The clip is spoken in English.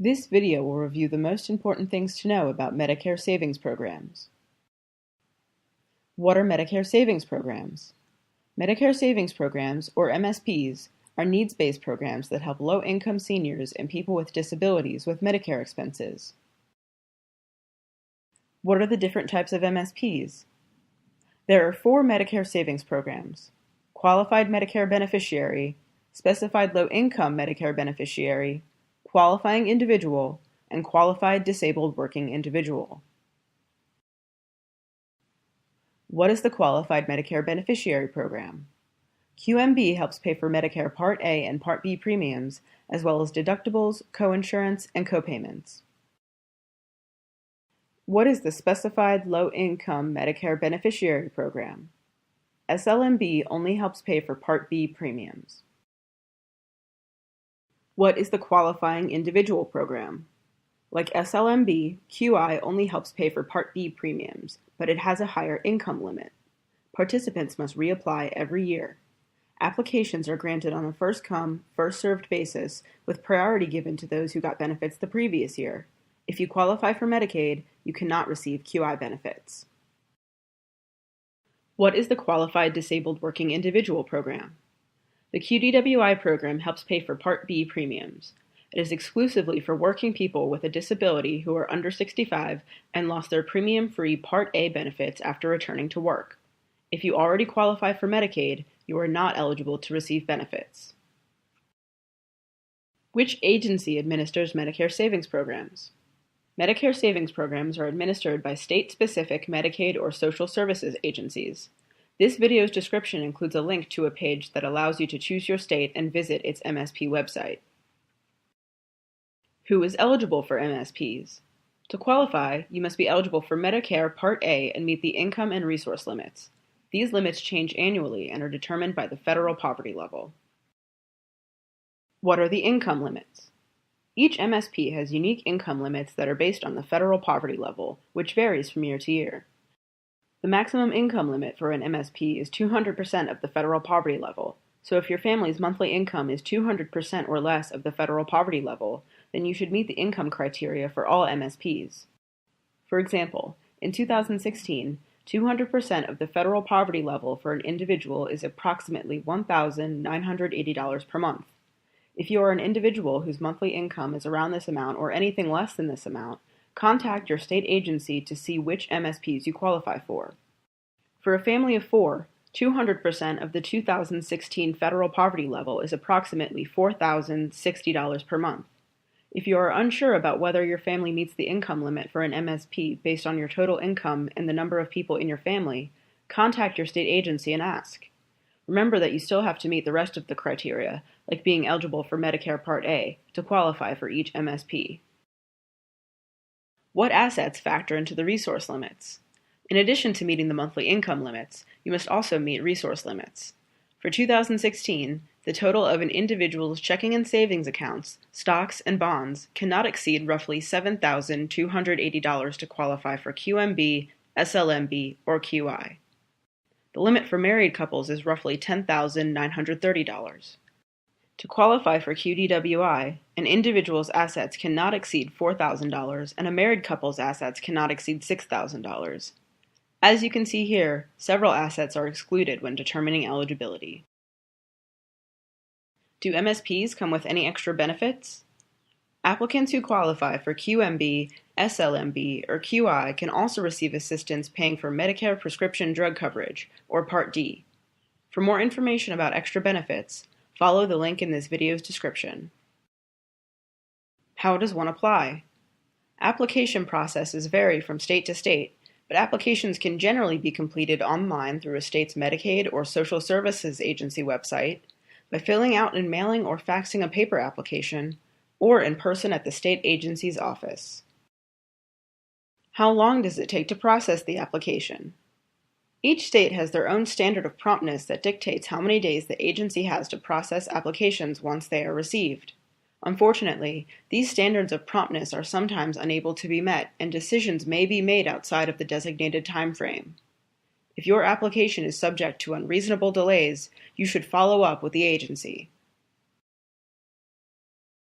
This video will review the most important things to know about Medicare Savings Programs. What are Medicare Savings Programs? Medicare Savings Programs, or MSPs, are needs-based programs that help low-income seniors and people with disabilities with Medicare expenses. What are the different types of MSPs? There are 4 Medicare Savings Programs: Qualified Medicare Beneficiary, Specified Low-Income Medicare Beneficiary, Qualifying Individual, and Qualified Disabled Working Individual. What is the Qualified Medicare Beneficiary Program? QMB helps pay for Medicare Part A and Part B premiums, as well as deductibles, coinsurance, and copayments. What is the Specified Low-Income Medicare Beneficiary Program? SLMB only helps pay for Part B premiums. What is the Qualifying Individual Program? Like SLMB, QI only helps pay for Part B premiums, but it has a higher income limit. Participants must reapply every year. Applications are granted on a first-come, first-served basis, with priority given to those who got benefits the previous year. If you qualify for Medicaid, you cannot receive QI benefits. What is the Qualified Disabled Working Individual Program? The QDWI program helps pay for Part B premiums. It is exclusively for working people with a disability who are under 65 and lost their premium-free Part A benefits after returning to work. If you already qualify for Medicaid, you are not eligible to receive benefits. Which agency administers Medicare Savings Programs? Medicare Savings Programs are administered by state-specific Medicaid or social services agencies. This video's description includes a link to a page that allows you to choose your state and visit its MSP website. Who is eligible for MSPs? To qualify, you must be eligible for Medicare Part A and meet the income and resource limits. These limits change annually and are determined by the federal poverty level. What are the income limits? Each MSP has unique income limits that are based on the federal poverty level, which varies from year to year. The maximum income limit for an MSP is 200% of the federal poverty level, so if your family's monthly income is 200% or less of the federal poverty level, then you should meet the income criteria for all MSPs. For example, in 2016, 200% of the federal poverty level for an individual is approximately $1,980 per month. If you are an individual whose monthly income is around this amount or anything less than this amount, contact your state agency to see which MSPs you qualify for. For a family of 4, 200% of the 2016 federal poverty level is approximately $4,060 per month. If you are unsure about whether your family meets the income limit for an MSP based on your total income and the number of people in your family, contact your state agency and ask. Remember that you still have to meet the rest of the criteria, like being eligible for Medicare Part A, to qualify for each MSP. What assets factor into the resource limits? In addition to meeting the monthly income limits, you must also meet resource limits. For 2016, the total of an individual's checking and savings accounts, stocks, and bonds cannot exceed roughly $7,280 to qualify for QMB, SLMB, or QI. The limit for married couples is roughly $10,930. To qualify for QDWI, an individual's assets cannot exceed $4,000 and a married couple's assets cannot exceed $6,000. As you can see here, several assets are excluded when determining eligibility. Do MSPs come with any extra benefits? Applicants who qualify for QMB, SLMB, or QI can also receive assistance paying for Medicare prescription drug coverage, or Part D. For more information about extra benefits, follow the link in this video's description. How does one apply? Application processes vary from state to state, but applications can generally be completed online through a state's Medicaid or Social Services Agency website, by filling out and mailing or faxing a paper application, or in person at the state agency's office. How long does it take to process the application? Each state has their own standard of promptness that dictates how many days the agency has to process applications once they are received. Unfortunately, these standards of promptness are sometimes unable to be met, and decisions may be made outside of the designated time frame. If your application is subject to unreasonable delays, you should follow up with the agency.